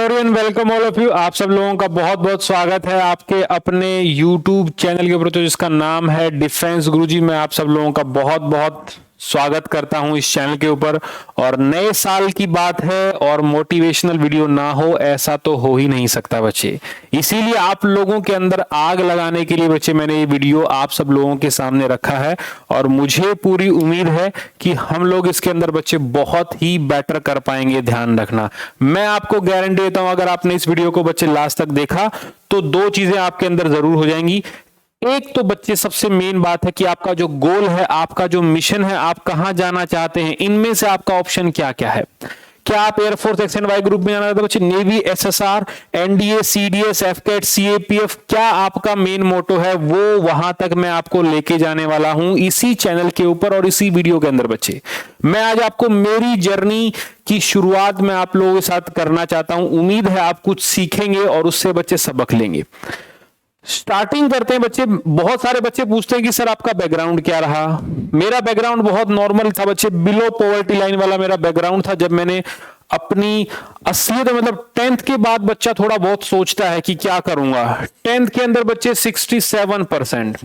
Everyone, welcome all of you. आप सब लोगों का बहुत बहुत स्वागत है आपके अपने YouTube चैनल के ऊपर, तो जिसका नाम है डिफेंस गुरुजी। मैं आप सब लोगों का बहुत बहुत स्वागत करता हूं इस चैनल के ऊपर। और नए साल की बात है और मोटिवेशनल वीडियो ना हो ऐसा तो हो ही नहीं सकता बच्चे। इसीलिए आप लोगों के अंदर आग लगाने के लिए बच्चे मैंने ये वीडियो आप सब लोगों के सामने रखा है। और मुझे पूरी उम्मीद है कि हम लोग इसके अंदर बच्चे बहुत ही बेटर कर पाएंगे। ध्यान रखना, मैं आपको गारंटी देता हूं, अगर आपने इस वीडियो को बच्चे लास्ट तक देखा तो दो चीजें आपके अंदर जरूर हो जाएंगी। एक तो बच्चे सबसे मेन बात है कि आपका जो गोल है, आपका जो मिशन है, आप कहां जाना चाहते हैं, इनमें से आपका ऑप्शन क्या क्या है। क्या आप air force X and Y group में जाना चाहते हैं बच्चे, navy, SSR, NDA, CDS, AFCAT, CAPF, क्या आपका मेन मोटो है, वो वहां तक मैं आपको लेके जाने वाला हूं इसी चैनल के ऊपर और इसी वीडियो के अंदर बच्चे। मैं आज आपको मेरी जर्नी की शुरुआत में आप लोगों के साथ करना चाहता हूं। उम्मीद है आप कुछ सीखेंगे और उससे बच्चे सबक लेंगे। स्टार्टिंग करते हैं बच्चे। बहुत सारे बच्चे पूछते हैं कि सर आपका बैकग्राउंड क्या रहा। मेरा बैकग्राउंड बहुत नॉर्मल था बच्चे, बिलो पॉवर्टी लाइन वाला मेरा बैकग्राउंड था। जब मैंने अपनी असलियत मतलब 10th के बाद बच्चा थोड़ा बहुत सोचता है कि क्या करूंगा। 10th के अंदर बच्चे 67%,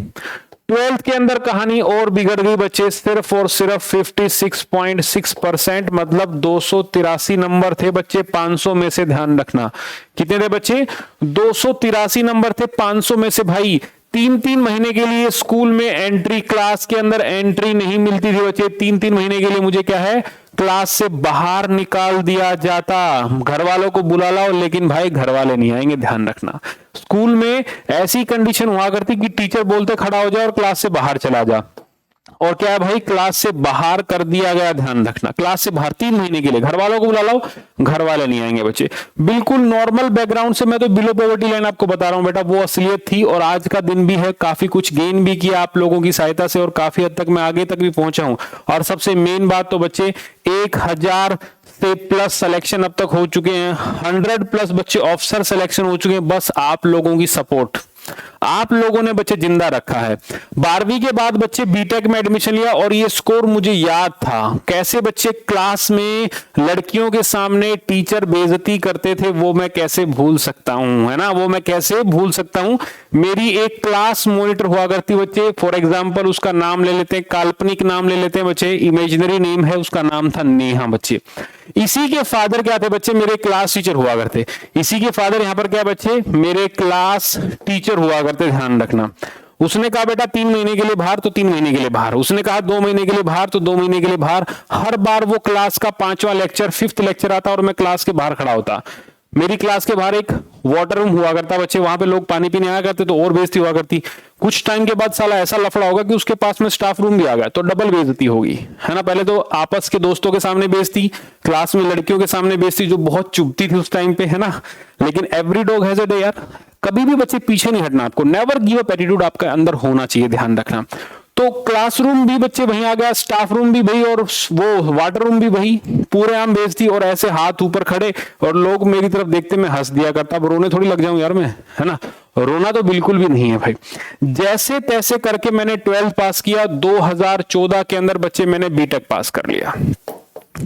12th के अंदर कहानी और बिगड़ गई बच्चे, सिर्फ और सिर्फ 56.6%, मतलब 283 नंबर थे बच्चे 500 में से। ध्यान रखना कितने थे बच्चे, 283 नंबर थे 500 में से। भाई 3-3 महीने के लिए स्कूल में एंट्री, क्लास के अंदर एंट्री नहीं मिलती थी बच्चे। 3-3 महीने के लिए मुझे क्या है, क्लास से बाहर निकाल दिया जाता। घर वालों को बुला लाओ लेकिन भाई घर वाले नहीं आएंगे। ध्यान रखना, स्कूल में ऐसी कंडीशन हुआ करती कि टीचर बोलते खड़ा हो जाए और क्लास से बाहर चला जा, और क्या है भाई, क्लास से बाहर कर दिया गया। ध्यान रखना, क्लास से बाहर 3 महीने के लिए। घर वालों को बुला लो, घर वाले नहीं आएंगे बच्चे। बिल्कुल नॉर्मल बैकग्राउंड से, मैं तो बिलो पॉवर्टी लाइन आपको बता रहा हूं बेटा, वो असलियत थी और आज का दिन भी है। काफी कुछ गेन भी किया आप लोगों की सहायता से और काफी हद तक मैं आगे तक भी पहुंचा हूं। और सबसे मेन बात तो बच्चे, 1000 से प्लस सिलेक्शन अब तक हो चुके हैं, 100 प्लस बच्चे ऑफिसर सिलेक्शन हो चुके हैं। बस आप लोगों की सपोर्ट, आप लोगों ने बच्चे जिंदा रखा है। 12वीं के बाद बच्चे बीटेक में एडमिशन लिया और ये स्कोर मुझे याद था। कैसे बच्चे क्लास में लड़कियों के सामने टीचर बेइज्जती करते थे, वो मैं कैसे भूल सकता हूं, है ना, वो मैं कैसे भूल सकता हूं। मेरी एक क्लास मॉनिटर हुआ करती बच्चे, फॉर एग्जाम्पल उसका नाम ले लेते हैं, काल्पनिक नाम ले लेते हैं बच्चे, इमेजिनरी नेम है, उसका नाम था नेहा बच्चे। इसी के फादर क्या थे बच्चे, मेरे क्लास टीचर हुआ करते। इसी के फादर यहां पर क्या बच्चे, मेरे क्लास टीचर हुआ करते। ध्यान रखना, उसने कहा बेटा 3 महीने के लिए बाहर, तो 3 महीने के लिए बाहर। उसने कहा 2 महीने के लिए बाहर, तो 2 महीने के लिए बाहर। हर बार वो क्लास का 5वां लेक्चर, 5th लेक्चर आता और मैं क्लास के बाहर खड़ा होता। मेरी क्लास के बाहर एक वाटर रूम हुआ करता बच्चे, वहां पे लोग पानी पीने आया करते, तो और बेइज्जती हुआ करती। कुछ टाइम के बाद साला ऐसा लफड़ा होगा कि उसके पास में स्टाफ रूम भी आ गया, तो डबल बेइज्जती होगी, है ना। पहले तो आपस के दोस्तों के सामने बेइज्जती, क्लास में लड़कियों के सामने बेइज्जती, जो बहुत चुभती थी उस टाइम पे, है ना। लेकिन every dog has a day यार, कभी भी बच्चे पीछे नहीं हटना आपको। नेवर गिव अप एटीट्यूड आपके अंदर होना चाहिए। ध्यान रखना, तो क्लासरूम भी बच्चे वहीं आ गया, स्टाफ रूम भी वही और वो वाटर रूम भी वही। पूरे आम बेइज्जती और ऐसे हाथ ऊपर खड़े और लोग मेरी तरफ देखते, मैं हंस दिया करता। अब रोने थोड़ी लग जाऊं यार मैं, है ना, रोना तो बिल्कुल भी नहीं है भाई। जैसे तैसे करके मैंने 12th पास किया। 2014 के अंदर बच्चे मैंने बीटेक पास कर लिया।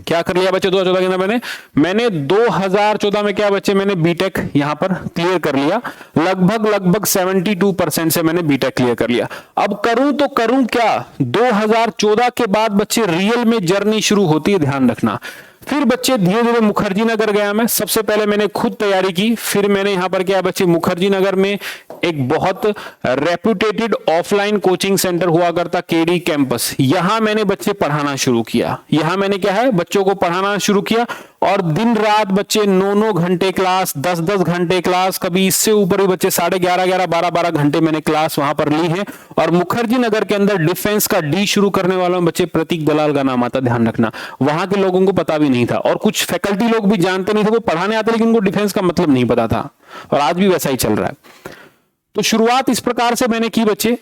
क्या कर लिया बच्चे 2014 के अंदर, मैंने 2014 में क्या बच्चे, मैंने बीटेक यहां पर क्लियर कर लिया। लगभग 72% से मैंने बीटेक क्लियर कर लिया। अब करूं तो करूं क्या, 2014 के बाद बच्चे रियल में जर्नी शुरू होती है। ध्यान रखना, फिर बच्चे धीरे धीरे मुखर्जी नगर गया मैं। सबसे पहले मैंने खुद तैयारी की, फिर मैंने यहां पर क्या बच्चे, मुखर्जी नगर में एक बहुत रेप्यूटेटेड ऑफलाइन कोचिंग सेंटर हुआ करता, केडी कैंपस। यहां मैंने बच्चे पढ़ाना शुरू किया। यहां मैंने क्या है, बच्चों को पढ़ाना शुरू किया और दिन रात बच्चे 9-9 घंटे क्लास, 10-10 घंटे क्लास, कभी इससे ऊपर भी बच्चे 11:30, 12-12 घंटे मैंने क्लास वहां पर ली है। और मुखर्जी नगर के अंदर डिफेंस का डी शुरू करने वालों में बच्चे प्रतीक दलाल का नाम आता। ध्यान रखना, वहां के लोगों को पता भी नहीं था और कुछ फैकल्टी लोग भी जानते नहीं थे, वो पढ़ाने आते लेकिन उनको डिफेंस का मतलब नहीं पता था। और आज भी वैसा ही चल रहा है। तो शुरुआत इस प्रकार से मैंने की बच्चे,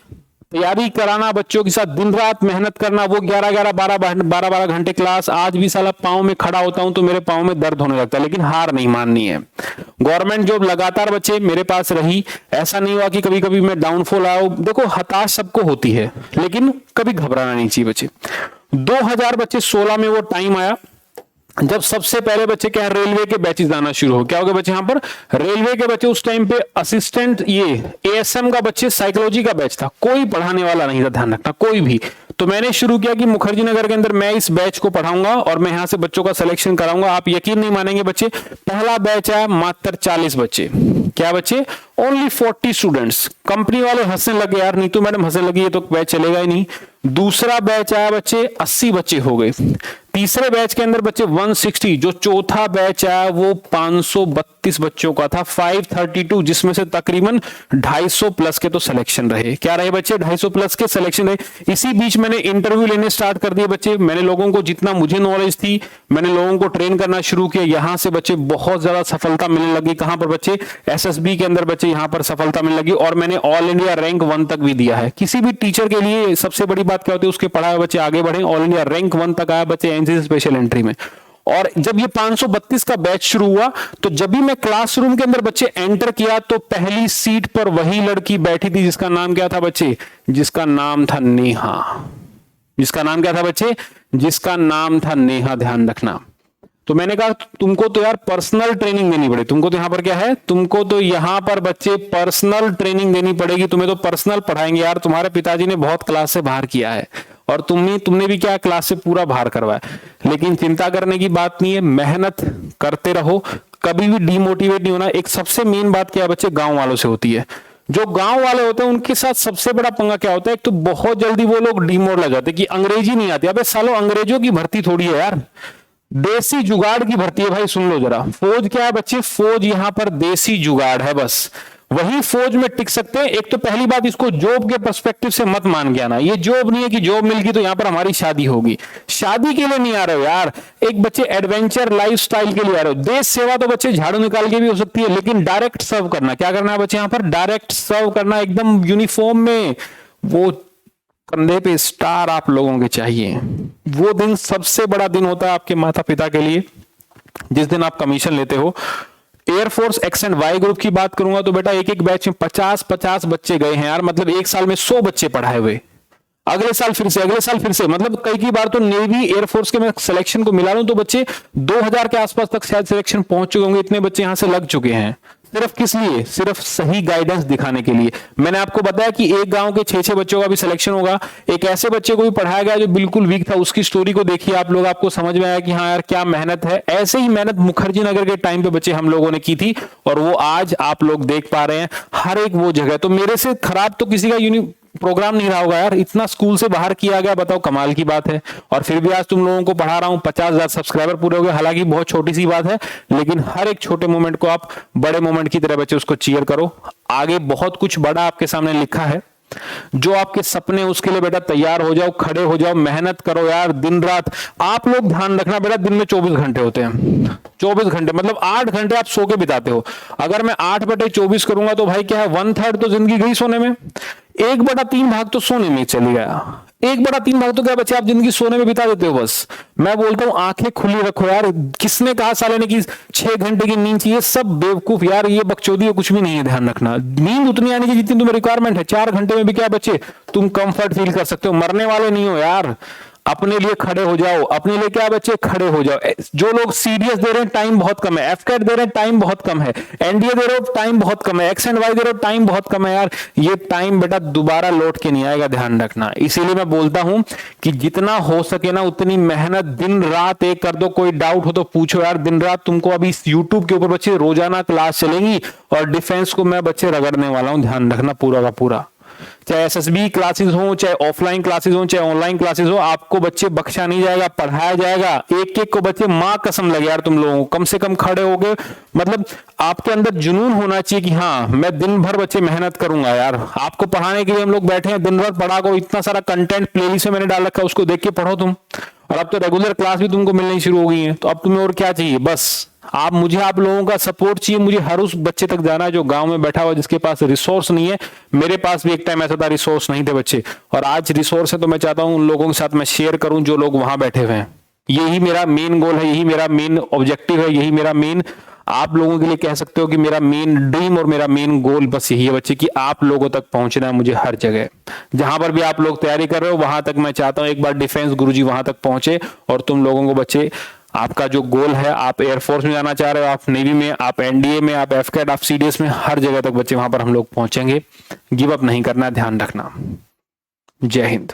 तैयारी कराना बच्चों के साथ, दिन रात मेहनत करना, वो 11-11, 12-12 घंटे क्लास। आज भी साला पांव में खड़ा होता हूं तो मेरे पांव में दर्द होने लगता है, लेकिन हार नहीं माननी है। गवर्नमेंट जॉब लगातार बच्चे मेरे पास रही, ऐसा नहीं हुआ कि कभी कभी मैं डाउनफॉल आया। देखो हताश सबको होती है, लेकिन कभी घबराना नहीं चाहिए बच्चे। 2016 में वो टाइम आया जब सबसे पहले बच्चे क्या है, रेलवे के बैचेस आना शुरू हो, क्या हो गए बच्चे यहाँ पर, रेलवे के बच्चे। उस टाइम पे असिस्टेंट ये एएसएम का बच्चे, साइकोलॉजी का बैच था, कोई पढ़ाने वाला नहीं था, ध्यान रखना कोई भी। तो मैंने शुरू किया कि मुखर्जी नगर के अंदर मैं इस बैच को पढ़ाऊंगा और मैं यहां से बच्चों का सिलेक्शन कराऊंगा। आप यकीन नहीं मानेंगे बच्चे, पहला बैच आया मात्र 40 बच्चे। क्या बच्चे, ओनली 40 स्टूडेंट्स। कंपनी वाले हंसने लगे, यार नीतू मैडम हंसने लगी, ये तो बैच चलेगा ही नहीं। दूसरा बैच आया बच्चे, 80 बच्चे हो गए। तीसरे बैच के अंदर बच्चे 160। जो चौथा बैच आया वो 532 बच्चों का था, 532, जिसमें से तकरीबन 250 प्लस के तो सिलेक्शन रहे। क्या रहे बच्चे, 250 प्लस के सिलेक्शन रहे। इसी बीच मैंने इंटरव्यू लेने स्टार्ट कर दिए बच्चे। मैंने लोगों को, जितना मुझे नॉलेज थी, मैंने लोगों को ट्रेन करना शुरू किया। यहां से बच्चे बहुत ज्यादा सफलता मिलने लगी। कहां पर बच्चे, एसएसबी के अंदर बच्चे यहां पर सफलता मिलने लगी। और मैंने ऑल इंडिया रैंक 1 तक भी दिया है। किसी भी टीचर के लिए सबसे बड़ी बात क्या होती है, उसके पढ़ाए बच्चे आगे बढ़े। ऑल इंडिया रैंक 1 तक आया बच्चे एनसीसी स्पेशल एंट्री में। और जब ये 532 का बैच शुरू हुआ, तो जब भी मैं क्लासरूम के अंदर बच्चे एंटर किया, तो पहली सीट पर वही लड़की बैठी थी जिसका नाम क्या था बच्चे, जिसका नाम था नेहा। जिसका नाम क्या था बच्चे, जिसका नाम था नेहा, ध्यान रखना। तो मैंने कहा तुमको तो यार पर्सनल ट्रेनिंग देनी पड़ेगी। तुमको तो यहां पर क्या है, तुमको तो यहां पर बच्चे पर्सनल ट्रेनिंग देनी पड़ेगी। तुम्हें तो पर्सनल पढ़ाएंगे यार, तुम्हारे पिताजी ने बहुत क्लास से बाहर किया है और तुमने भी क्या क्लास से पूरा बाहर करवाया। लेकिन चिंता करने की बात नहीं है, मेहनत करते रहो, कभी भी डिमोटिवेट नहीं होना। एक सबसे मेन बात क्या है बच्चे, गांव वालों से होती है। जो गांव वाले होते हैं उनके साथ सबसे बड़ा पंगा क्या होता है, एक तो बहुत जल्दी वो लोग डिमोट लग जाते हैं कि अंग्रेजी नहीं आती। अबे सालो, अंग्रेजों की भर्ती थोड़ी है यार, देसी जुगाड़ की भर्ती है भाई। सुन लो जरा, फौज क्या है बच्चे, फौज यहां पर देसी जुगाड़ है, बस वही फौज में टिक सकते हैं। एक तो पहली बात, इसको जॉब के पर्सपेक्टिव से मत मान के आना। ये जॉब नहीं है कि जॉब मिल गई तो यहां पर हमारी शादी होगी। शादी के लिए नहीं आ रहे हो यार, एक बच्चे एडवेंचर लाइफस्टाइल के लिए आ रहे हो। देश सेवा तो बच्चे झाड़ू निकाल के भी हो सकती है, लेकिन डायरेक्ट सर्व करना, क्या करना है बच्चे यहां पर, डायरेक्ट सर्व करना, एकदम यूनिफॉर्म में, वो कंधे पे स्टार आप लोगों के चाहिए। वो दिन सबसे बड़ा दिन होता है आपके माता पिता के लिए, जिस दिन आप कमीशन लेते हो। Air force X and Y group की बात करूंगा तो बेटा एक एक बैच में 50-50 बच्चे गए हैं यार, मतलब एक साल में 100 बच्चे पढ़ाए हुए। अगले साल फिर से, अगले साल फिर से, मतलब कई बार तो नेवी एयरफोर्स के मैं सिलेक्शन को मिला लूं तो बच्चे 2000 के आसपास तक शायद सिलेक्शन पहुंच चुके होंगे। इतने बच्चे यहां से लग चुके हैं। सिर्फ किस लिए, सिर्फ सही गाइडेंस दिखाने के लिए। मैंने आपको बताया कि एक गांव के 6-6 बच्चों का भी सिलेक्शन होगा। एक ऐसे बच्चे को भी पढ़ाया गया जो बिल्कुल वीक था, उसकी स्टोरी को देखिए आप लोग, आपको समझ में आया कि हाँ यार क्या मेहनत है। ऐसे ही मेहनत मुखर्जी नगर के टाइम पे बच्चे हम लोगों ने की थी और वो आज आप लोग देख पा रहे हैं हर एक वो जगह। तो मेरे से खराब तो किसी का प्रोग्राम नहीं रहा होगा यार, इतना स्कूल से बाहर किया गया, बताओ कमाल की बात है। और फिर भी आज तुम लोगों को पढ़ा रहा हूं, 50,000 सब्सक्राइबर पूरे हो गए। हालांकि बहुत छोटी सी बात है, लेकिन हर एक छोटे मोमेंट को आप बड़े मोमेंट की तरह बच्चे उसको चीयर करो। आगे बहुत कुछ बड़ा आपके सामने लिखा है। जो आपके सपने, उसके लिए बेटा तैयार हो जाओ, खड़े हो जाओ, मेहनत करो यार दिन रात। आप लोग ध्यान रखना बेटा, दिन में 24 घंटे होते हैं, 24 घंटे मतलब 8 घंटे आप सो के बिताते हो। अगर मैं 8/24 करूंगा तो भाई क्या है, 1/3 तो जिंदगी गई सोने में, 1/3 भाग तो सोने में चली गया। 1/3 भाग तो क्या बच्चे आप जिंदगी सोने में बिता देते हो। बस मैं बोलता हूं आंखें खुली रखो यार। किसने कहा साले ने कि 6 घंटे की नींद चाहिए, सब बेवकूफ यार, ये बकचोदी है, कुछ भी नहीं है। ध्यान रखना, नींद उतनी आने की जितनी तुम्हें रिक्वायरमेंट है। 4 घंटे में भी क्या बच्चे तुम कंफर्ट फील कर सकते हो। मरने वाले नहीं हो यार, अपने लिए खड़े हो जाओ। अपने लिए क्या बच्चे, खड़े हो जाओ। जो लोग सीडीएस दे रहे हैं टाइम बहुत कम है, एफकेट दे रहे हैं टाइम बहुत कम है, एनडीए दे रहे हो टाइम बहुत कम है, एक्स एंड वाई दे रहे हो टाइम बहुत कम है यार। ये टाइम बेटा दोबारा लौट के नहीं आएगा, ध्यान रखना। इसीलिए मैं बोलता हूं कि जितना हो सके ना उतनी मेहनत दिन रात एक कर दो। कोई डाउट हो तो पूछो यार, दिन रात तुमको अभी यूट्यूब के ऊपर बच्चे रोजाना क्लास चलेंगी और डिफेंस को मैं बच्चे रगड़ने वाला हूं, ध्यान रखना पूरा का पूरा। चाहे एसएसबी क्लासेस हो, चाहे ऑफलाइन क्लासेस हो, चाहे ऑनलाइन क्लासेस हो, आपको बच्चे बख्शा नहीं जाएगा, पढ़ाया जाएगा। एक एक को बच्चे, मां कसम लगे यार तुम लोगों को, कम से कम खड़े हो गए। मतलब आपके अंदर जुनून होना चाहिए कि हाँ मैं दिन भर बच्चे मेहनत करूंगा यार। आपको पढ़ाने के लिए हम लोग बैठे हैं, दिन भर पढ़ा करो। इतना सारा कंटेंट प्लेलिस्ट में मैंने डाल रखा है, उसको देख के पढ़ो तुम। और अब तो रेगुलर क्लास भी तुमको मिलनी शुरू हो गई है, तो अब तुम्हें और क्या चाहिए। बस आप लोगों का सपोर्ट चाहिए। मुझे हर उस बच्चे तक जाना है जो गांव में बैठा हुआ, जिसके पास रिसोर्स नहीं है। मेरे पास भी एक टाइम ऐसा था, रिसोर्स नहीं थे बच्चे, और आज रिसोर्स है। तो मैं चाहता हूं उन लोगों के साथ मैं शेयर करूं जो लोग वहां बैठे हुए हैं। यही मेरा मेन गोल है, यही मेरा मेन ऑब्जेक्टिव है, यही मेरा मेन, आप लोगों के लिए कह सकते हो कि मेरा मेन ड्रीम और मेरा मेन गोल बस यही है बच्चे, कि आप लोगों तक पहुंचना है मुझे हर जगह। जहां पर भी आप लोग तैयारी कर रहे हो वहां तक मैं चाहता हूं एक बार डिफेंस गुरुजी वहां तक पहुंचे और तुम लोगों को बच्चे आपका जो गोल है, आप एयरफोर्स में जाना चाह रहे हो, आप नेवी में, आप एनडीए में, आप एफकेट, आप सीडीएस में, हर जगह तक बच्चे वहां पर हम लोग पहुंचेंगे। गिव अप नहीं करना, ध्यान रखना। जय हिंद।